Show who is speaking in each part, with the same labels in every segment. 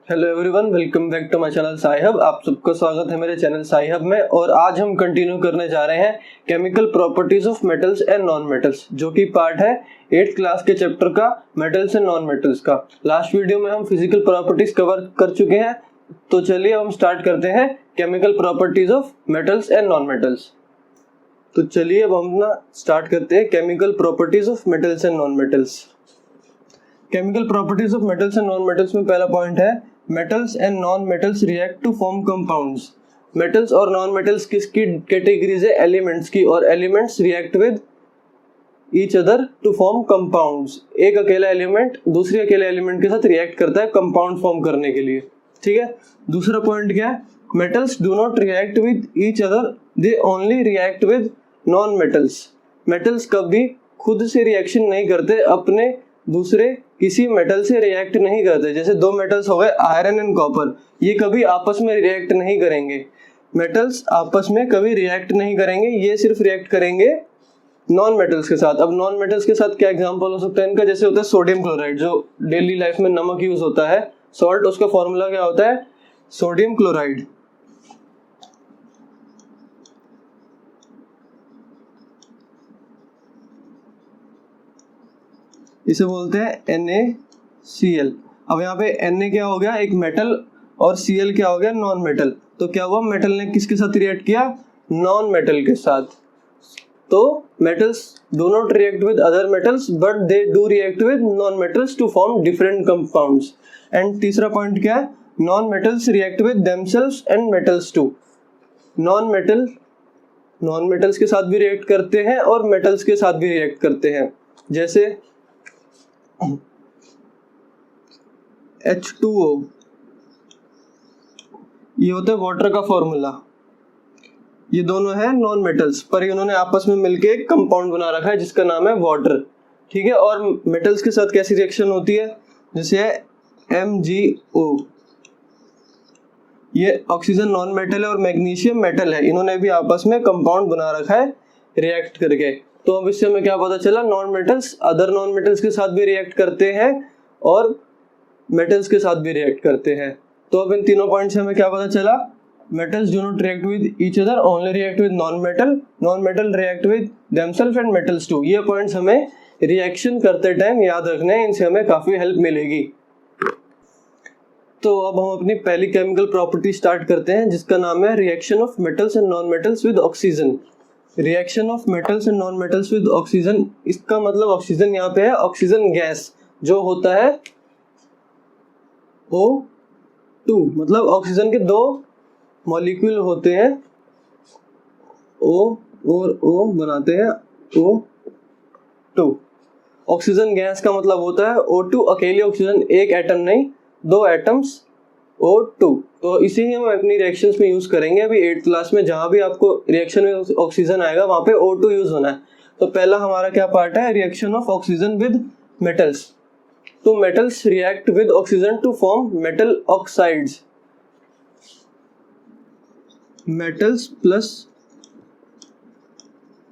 Speaker 1: Hello everyone, welcome back to my channel Sai hub. आप सबका स्वागत है मेरे चैनल साई हब में। और आज हम कंटिन्यू करने जा रहे हैं chemical properties of metals and non metals, जो कि पार्ट है 8th क्लास के चैप्टर का मेटल्स एंड नॉन मेटल्स का। लास्ट वीडियो में हम फिजिकल प्रॉपर्टीज कवर कर चुके हैं, तो चलिए हम स्टार्ट करते हैं chemical properties of metals and non metals. तो चलिए अब हम ना स्टार्ट करते हैं chemical properties of metals and non metals. Chemical properties of metals and non metals में पहला पॉइंट है metals and non metals react to form compounds. Metals और नॉन मेटल्स किसकी कैटेगरीज है? एलिमेंट्स की। और elements react with each other to form compounds. एक अकेला एलिमेंट दूसरे अकेले एलिमेंट के साथ रिएक्ट करता है कंपाउंड फॉर्म करने के लिए। ठीक है। दूसरा पॉइंट क्या है? Metals do not react with each other, they only react with non metals. Metals कभी खुद से रिएक्शन नहीं करते, अपने दूसरे किसी मेटल से रिएक्ट नहीं करते। जैसे दो मेटल्स हो गए आयरन एंड कॉपर, ये कभी आपस में रिएक्ट नहीं करेंगे। मेटल्स आपस में कभी रिएक्ट नहीं करेंगे, ये सिर्फ रिएक्ट करेंगे नॉन मेटल्स के साथ। अब नॉन मेटल्स के साथ क्या एग्जांपल हो सकता है इनका? जैसे होता है सोडियम क्लोराइड, जो डेली लाइफ में नमक यूज होता है, सॉल्ट, उसका फॉर्मूला क्या होता है? Sodium chloride. इसे बोलते हैं NaCl। अब यहाँ पे Na क्या हो गया? एक मेटल, और Cl क्या हो गया? Non metal. तो क्या हुआ? मेटल ने किसके साथ रिएक्ट किया? नॉन मेटल के साथ। तो metals do not react with other metals but they do react with non metals to form different compounds. And तीसरा पॉइंट क्या है? Non metals react with themselves and metals too. Non metals के साथ भी react करते हैं और metals के साथ भी रिएक्ट करते हैं। जैसे H2O, ये होता है वाटर का फॉर्मूला। ये दोनों है नॉन मेटल्स, पर इन्होंने आपस में मिलके एक कंपाउंड बना रखा है जिसका नाम है वाटर। ठीक है। और मेटल्स के साथ कैसी रिएक्शन होती है? जैसे है MgO, ये ऑक्सीजन नॉन मेटल है और मैग्नीशियम मेटल है। इन्होंने भी आपस में कंपाउंड बना रखा है रिएक्ट करके। तो अब इससे हमें क्या पता चला? Non metals other non metals के साथ भी रिएक्ट करते हैं और मेटल्स के साथ भी रिएक्ट करते हैं। तो अब इन तीनों पॉइंट से हमें क्या पता चला? Metals do not react with each other, only react with non metal react with themself and metals too. ये पॉइंट्स हमें रिएक्शन करते टाइम याद रखने हैं, इनसे हमें काफी हेल्प मिलेगी। तो अब हम अपनी पहली केमिकल प्रॉपर्टी स्टार्ट करते हैं, जिसका नाम है reaction of metals and non metals with oxygen. Reaction of metals and non metals with oxygen, इसका मतलब ऑक्सीजन यहाँ पे है ऑक्सीजन गैस, जो होता है O2। मतलब ऑक्सीजन के दो मॉलिक्यूल होते हैं, O और O बनाते हैं O2। ऑक्सीजन गैस का मतलब होता है O2। अकेले ऑक्सीजन एक एटम नहीं, दो एटम्स O2। तो इसे ही हम अपनी रिएक्शंस में यूज करेंगे। अभी 8th क्लास में जहां भी आपको रिएक्शन में ऑक्सीजन आएगा वहां पे O2 यूज होना है। तो पहला हमारा क्या पार्ट है? Reaction of oxygen with metals. तो metals react with oxygen to form metal oxides. Metals plus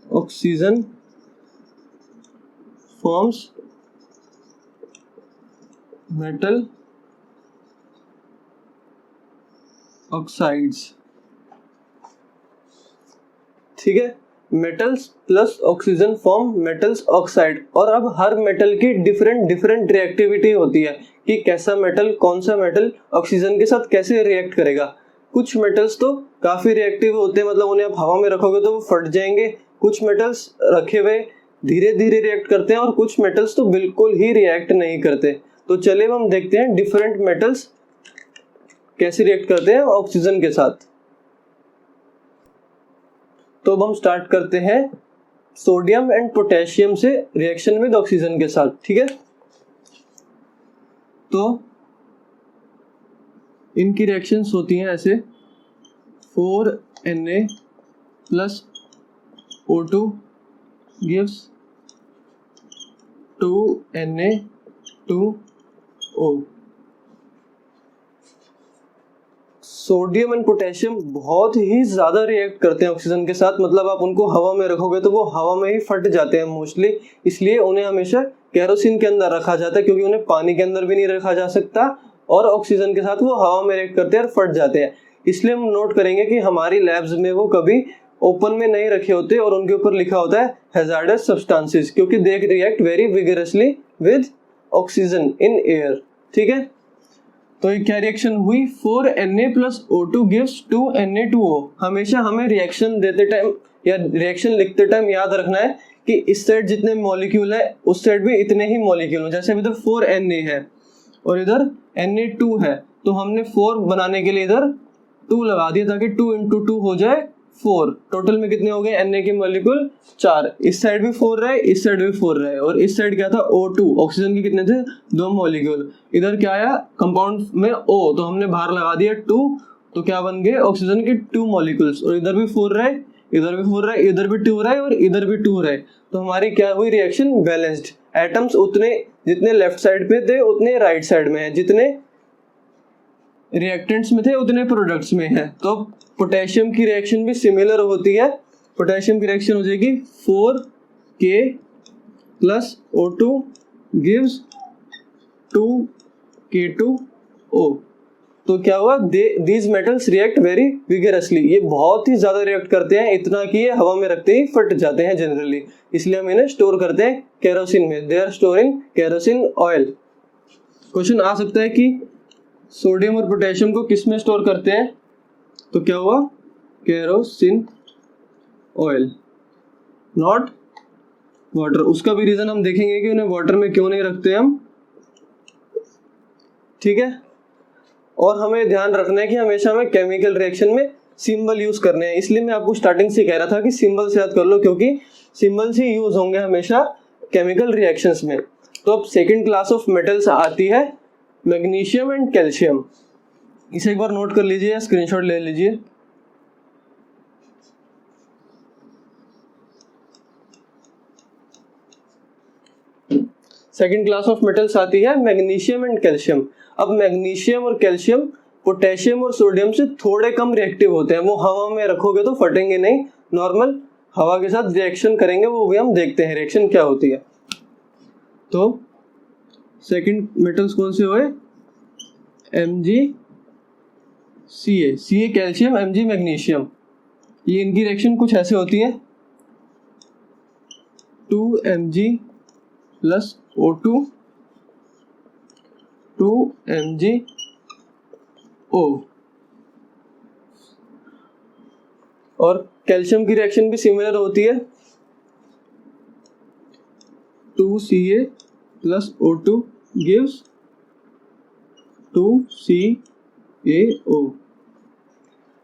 Speaker 1: oxygen forms metal oxides. ठीक है। Metals plus oxygen form metals oxide. और अब हर मेटल की डिफरेंट रिएक्टिविटी होती है कि कैसा मेटल, कौन सा मेटल ऑक्सीजन के साथ कैसे रिएक्ट करेगा। कुछ मेटल्स तो काफी रिएक्टिव होते हैं, मतलब उन्हें आप हवा में रखोगे तो वो फट जाएंगे। कुछ मेटल्स रखे हुए धीरे धीरे रिएक्ट करते हैं और कुछ मेटल्स तो बिल्कुल ही रिएक्ट नहीं करते। तो चलिए हम देखते हैं डिफरेंट मेटल्स कैसे रिएक्ट करते हैं ऑक्सीजन के साथ। तो अब हम स्टार्ट करते हैं सोडियम एंड पोटेशियम से रिएक्शन विद ऑक्सीजन के साथ। ठीक है। तो इनकी रिएक्शंस होती हैं ऐसे 4Na plus O2 gives 2Na2O। Sodium and potassium बहुत ही ज्यादा रिएक्ट करते हैं ऑक्सीजन के साथ। मतलब आप उनको हवा में रखोगे तो वो हवा में ही फट जाते हैं मोस्टली। इसलिए उन्हें हमेशा केरोसिन के अंदर रखा जाता है, क्योंकि उन्हें पानी के अंदर भी नहीं रखा जा सकता और ऑक्सीजन के साथ वो हवा में रिएक्ट करते हैं और फट जाते हैं। इसलिए हम नोट करेंगे कि हमारी लैब्स में वो कभी ओपन में नहीं रखे होते और उनके ऊपर लिखा होता है हैजार्डस सब्सटेंसेस, क्योंकि they react very vigorously with oxygen in air. ठीक है, तो ये क्या रिएक्शन हुई, 4Na+O2 गिव्स 2Na2O। हमेशा हमें रिएक्शन देते टाइम या रिएक्शन लिखते टाइम याद रखना है कि इस साइड जितने मॉलिक्यूल है उस साइड भी इतने ही मॉलिक्यूल हैं। जैसे अभी इधर 4Na है और इधर Na2 है, तो हमने 4 बनाने के लिए इधर 2 लगा दिया ताकि 2 × 2 हो जाए 4। टोटल में कितने हो गए Na के मॉलिक्यूल 4। इस साइड भी 4 रहे, इस साइड भी 4 रहे, और इस साइड क्या था O2, ऑक्सीजन के कितने थे 2 मॉलिक्यूल। इधर क्या आया कंपाउंड में O, तो हमने बाहर लगा दिया 2, तो क्या बन गए ऑक्सीजन के 2 मॉलिक्यूल्स। और इधर भी 4 रहे, इधर भी 4 रहे, इधर भी 2 रहे और इधर भी 2 रहे, तो हमारी क्या हुई रिएक्शन बैलेंस्ड। एटम्स उतने जितने लेफ्ट साइड पे थे उतने राइट साइड में है, जितने रिएक्टेंट्स में थे उतने प्रोडक्ट्स में है। तो पोटेशियम की रिएक्शन भी सिमिलर होती है। पोटेशियम की रिएक्शन हो जाएगी 4K+O2 गिव्स 2K2O। तो क्या हुआ, these metals react very vigorously. ये बहुत ही ज्यादा रिएक्ट करते हैं, इतना कि ये हवा में रखते ही फट जाते हैं जनरली, इसलिए हम इन्हें स्टोर करते हैं केरोसिन में। They are store in kerosene oil. Question आ सकता है कि सोडियम और पोटेशियम को किस में स्टोर करते हैं, तो क्या हुआ केरोसिन ऑयल, नॉट वाटर। उसका भी रीजन हम देखेंगे कि उन्हें वाटर में क्यों नहीं रखते हम। ठीक है, और हमें ध्यान रखना है कि हमेशा हमें केमिकल रिएक्शन में सिंबल यूज करने हैं। इसलिए मैं आपको स्टार्टिंग से कह रहा था कि सिंबल से याद कर लो, क्योंकि सिंबल्स ही यूज होंगे हमेशा केमिकल रिएक्शंस में। तो अब सेकंड क्लास ऑफ मेटल्स आती है मैग्नीशियम एंड कैल्शियम। इसे एक बार नोट कर लीजिए या स्क्रीनशॉट ले लीजिए। सेकंड क्लास ऑफ मेटल्स आती है मैग्नीशियम एंड कैल्शियम। अब मैग्नीशियम और कैल्शियम पोटेशियम और सोडियम से थोड़े कम रिएक्टिव होते हैं। वो हवा में रखोगे तो फटेंगे नहीं, नॉर्मल हवा के साथ रिएक्शन करेंगे, वो भी हम देखते हैं रिएक्शन क्या होती है। तो सेकंड मेटल्स कौन से हुए, Mg कैल्शियम, Mg मैग्नीशियम। ये इनकी रिएक्शन कुछ ऐसे होती है, 2Mg+O2 2MgO। और कैल्शियम की रिएक्शन भी सिमिलर होती है, 2Ca+O2 गिव्स 2CaO।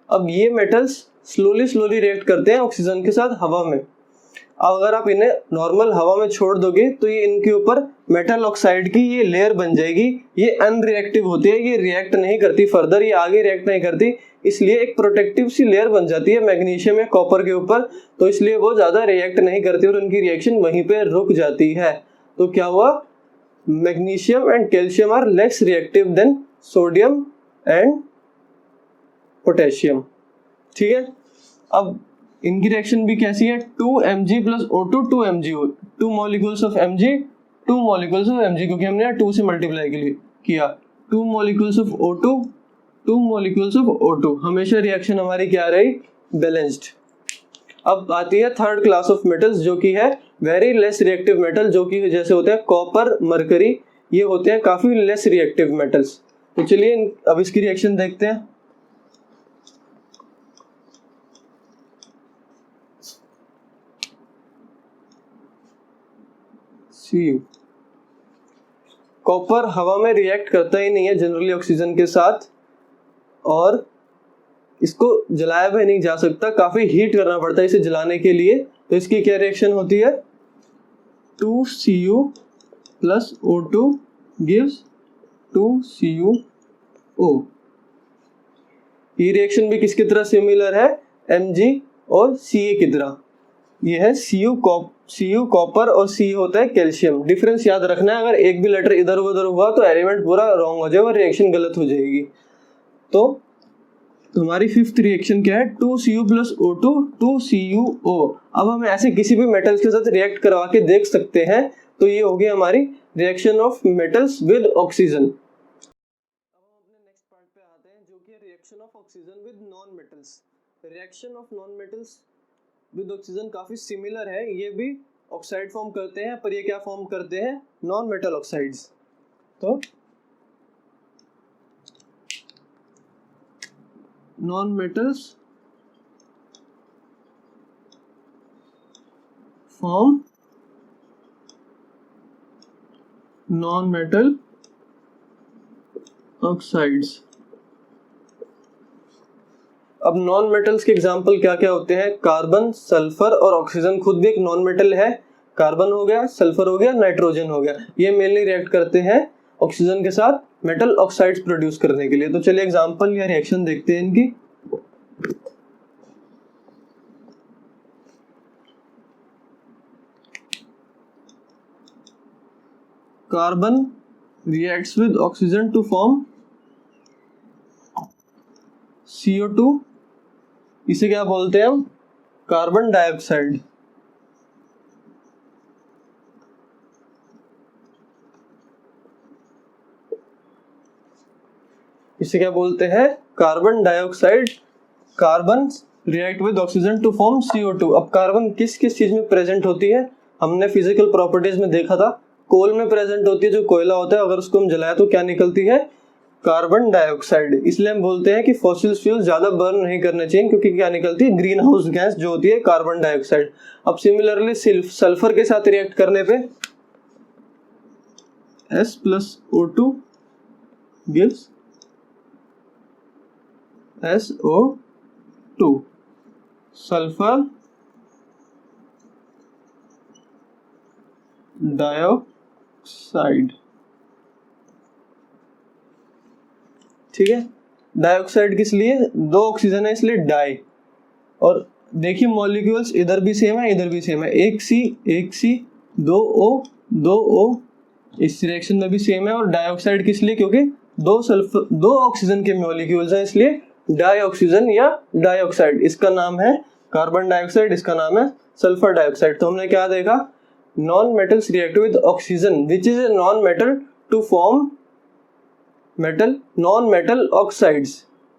Speaker 1: अब ये मेटल्स स्लोली रिएक्ट करते हैं ऑक्सीजन के साथ हवा में। अब अगर आप इन्हें नॉर्मल हवा में छोड़ दोगे तो ये इनके ऊपर मेटल ऑक्साइड की ये लेयर बन जाएगी। ये अनरिएक्टिव होती है, ये रिएक्ट नहीं करती फर्दर, ये आगे रिएक्ट नहीं करती, इसलिए एक प्रोटेक्टिव सी लेयर बन जाती है मैग्नीशियम या कॉपर के ऊपर। तो इसलिए वो ज्यादा रिएक्ट नहीं करती और उनकी रिएक्शन वहीं पे रुक जाती है। तो क्या हुआ, magnesium and calcium are less reactive than sodium and potassium. ठीक है, अब इनकी रिएक्शन भी कैसी है, 2Mg+O2 2MgO, 2 molecules of Mg 2 molecules of Mg, क्योंकि हमने 2 से मल्टीप्लाई किया। 2 molecules of O2 2 molecules of O2। हमेशा रिएक्शन हमारी क्या रही, बैलेंस्ड। अब आती है थर्ड क्लास ऑफ मेटल्स जो कि है वेरी लेस रिएक्टिव मेटल, जो कि जैसे होते हैं कॉपर, मरकरी, ये होते हैं काफी लेस रिएक्टिव मेटल्स। तो चलिए अब इसकी रिएक्शन देखते हैं। कॉपर हवा में रिएक्ट करता ही नहीं है जनरली ऑक्सीजन के साथ, और इसको जलाया भी नहीं जा सकता, काफी हीट करना पड़ता है इसे जलाने के लिए। तो इसकी क्या रिएक्शन होती है, 2Cu+O2 गिव्स 2CuO। ये रिएक्शन भी किसकी तरह सिमिलर है, Mg और Ca की तरह। ये है Cu कॉपर और C होता है कैल्शियम। डिफरेंस याद रखना है, अगर एक भी लेटर इधर उधर हुआ तो एलिमेंट पूरा रॉन्ग हो जाएगा, रिएक्शन गलत हो जाएगी। तो हमारी फिफ्थ रिएक्शन क्या है, 2Cu+O2 2CuO। अब हम ऐसे किसी भी मेटल्स के साथ रिएक्ट करवा के देख सकते हैं। तो ये हो गई हमारी reaction of metals with oxygen. Oxygen with non metals. Reaction of non metals with oxygen काफी सिमिलर है, ये भी ऑक्साइड फॉर्म करते हैं, पर ये क्या फॉर्म करते हैं, नॉन मेटल ऑक्साइड्स। तो non metals form non metal oxides. अब नॉन मेटल्स के एग्जांपल क्या क्या होते हैं, कार्बन, सल्फर और ऑक्सीजन खुद भी एक नॉन मेटल है। कार्बन हो गया, सल्फर हो गया, नाइट्रोजन हो गया, ये मेनली रिएक्ट करते हैं ऑक्सीजन के साथ मेटल ऑक्साइड्स प्रोड्यूस करने के लिए। तो चलिए एग्जांपल या रिएक्शन देखते हैं इनकी। Carbon reacts with oxygen to form CO2, इसे क्या बोलते हैं हम, कार्बन डाइऑक्साइड। इसे क्या बोलते हैं, carbon dioxide. Carbon react with oxygen to form CO2। अब कार्बन किस किस चीज में प्रेजेंट होती है, हमने फिजिकल प्रॉपर्टीज में देखा था, कोल में प्रेजेंट होती है, जो कोयला होता है, अगर उसको हम जलाए तो क्या निकलती है, कार्बन डाइऑक्साइड। इसलिए हम बोलते हैं कि फॉसिल फ्यूल ज्यादा बर्न नहीं करने चाहिए, क्योंकि क्या निकलती है, ग्रीन हाउस गैस जो होती है कार्बन डाइऑक्साइड। अब सिमिलरली सल्फर के साथ रिएक्ट करने पे S+O2 gives SO2, sulphur dioxide. ठीक है, डाइऑक्साइड किस लिए, दो ऑक्सीजन है इसलिए डाई। और देखिए मॉलिक्यूल्स इधर भी सेम है, इधर भी सेम है, एक सी, दो O, इस रिएक्शन में भी सेम है। और डाइऑक्साइड किस लिए, क्योंकि दो ऑक्सीजन के मॉलिक्यूल्स हैं, इसलिए डाइऑक्सीजन या डाइऑक्साइड। इसका नाम है कार्बन डाइऑक्साइड, इसका नाम है सल्फर डाइऑक्साइड। तो हमने क्या देखा, non metals react with oxygen which is a non metal to form metal, non metal oxides.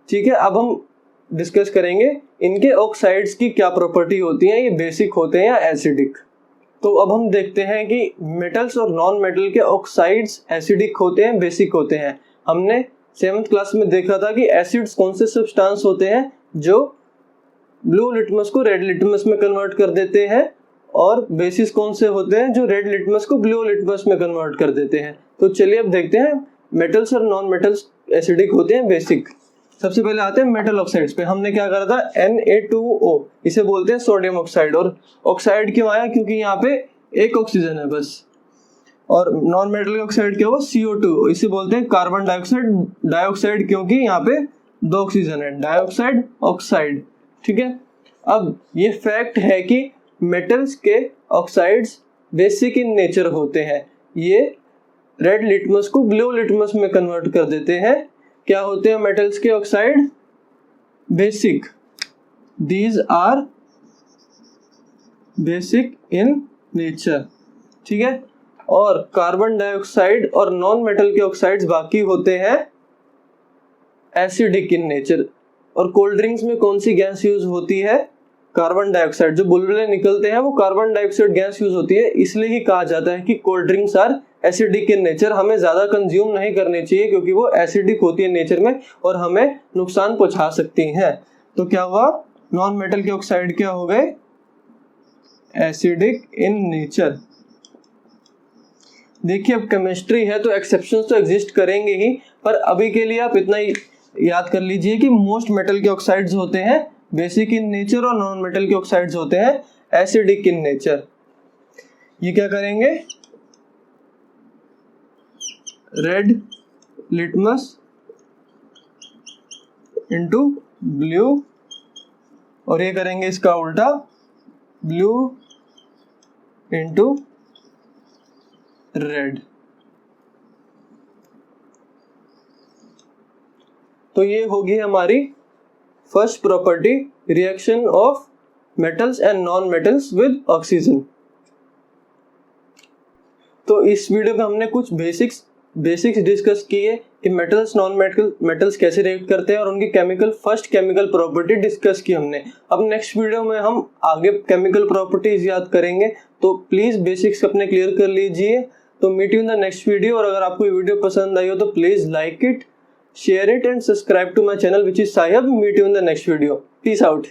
Speaker 1: ठीक है, अब हम डिस्कस करेंगे इनके ऑक्साइड्स की क्या प्रॉपर्टी होती है, ये बेसिक होते हैं या एसिडिक। तो अब हम देखते हैं कि मेटल्स और नॉन मेटल के ऑक्साइड्स एसिडिक होते हैं, बेसिक होते हैं। हमने 7th क्लास में देखा था कि एसिड्स कौन से सब्सटेंस होते हैं जो ब्लू लिटमस को रेड लिटमस में कन्वर्ट कर देते हैं, और बेसिस कौन से होते हैं जो रेड लिटमस को ब्लू लिटमस में कन्वर्ट कर देते हैं। तो चलिए अब देखते हैं, मेटल्स और नॉन मेटल्स एसिडिक होते हैं, बेसिक। सबसे पहले आते हैं मेटल ऑक्साइड्स पे। हमने क्या करा था, Na2O, इसे बोलते हैं सोडियम ऑक्साइड। और ऑक्साइड क्यों आया, क्योंकि यहाँ पे एक ऑक्सीजन है बस। और नॉन मेटल ऑक्साइड क्या हुआ, CO2, इसे बोलते हैं कार्बन डाइऑक्साइड, क्योंकि यहाँ पे दो ऑक्सीजन है, डाइऑक्साइड ऑक्साइड। ठीक है, अब ये फैक्ट है कि मेटल्स के ऑक्साइड्स बेसिक इन नेचर होते हैं, ये रेड लिटमस को ब्लू लिटमस में कन्वर्ट कर देते हैं। क्या होते हैं मेटल्स के oxide, basic, these are basic in nature. ठीक है, और कार्बन डाइऑक्साइड और नॉन मेटल के ऑक्साइड्स बाकी होते हैं एसिडिक इन नेचर। और कोल्ड ड्रिंक्स में कौन सी गैस यूज होती है, कार्बन डाइऑक्साइड। जो बुलबुले निकलते हैं वो कार्बन डाइऑक्साइड गैस यूज होती है, इसलिए ही कहा जाता है कि cold drinks are acidic in nature. हमें ज्यादा कंज्यूम नहीं करनी चाहिए, क्योंकि वो एसिडिक होती है नेचर में और हमें नुकसान पहुंचा सकती हैं। तो क्या हुआ, नॉन मेटल के ऑक्साइड क्या हो गए, एसिडिक इन नेचर। देखिए अब केमिस्ट्री है तो एक्सेप्शंस तो एग्जिस्ट करेंगे ही, पर अभी के लिए आप इतना ही याद कर लीजिए कि मोस्ट मेटल के ऑक्साइड्स होते हैं बेसिक इन नेचर और नॉन मेटल के ऑक्साइड्स होते हैं एसिडिक इन नेचर। ये क्या करेंगे, रेड लिटमस इनटू ब्लू, और ये करेंगे इसका उल्टा, ब्लू इनटू रेड। तो ये होगी हमारी first property, reaction of metals and non metals with oxygen. तो इस वीडियो में हमने कुछ बेसिक्स बेसिक्स डिस्कस किए कि मेटल्स नॉन मेटल्स कैसे रिएक्ट करते हैं और उनकी फर्स्ट केमिकल प्रॉपर्टी डिस्कस की हमने। अब नेक्स्ट वीडियो में हम आगे केमिकल प्रॉपर्टीज याद करेंगे, तो प्लीज बेसिक्स अपने क्लियर कर लीजिए। तो meet you in the next video, और अगर आपको ये वीडियो पसंद आई हो तो please like it, share it and subscribe to my channel which is Sai hub. Meet you in the next video. Peace out.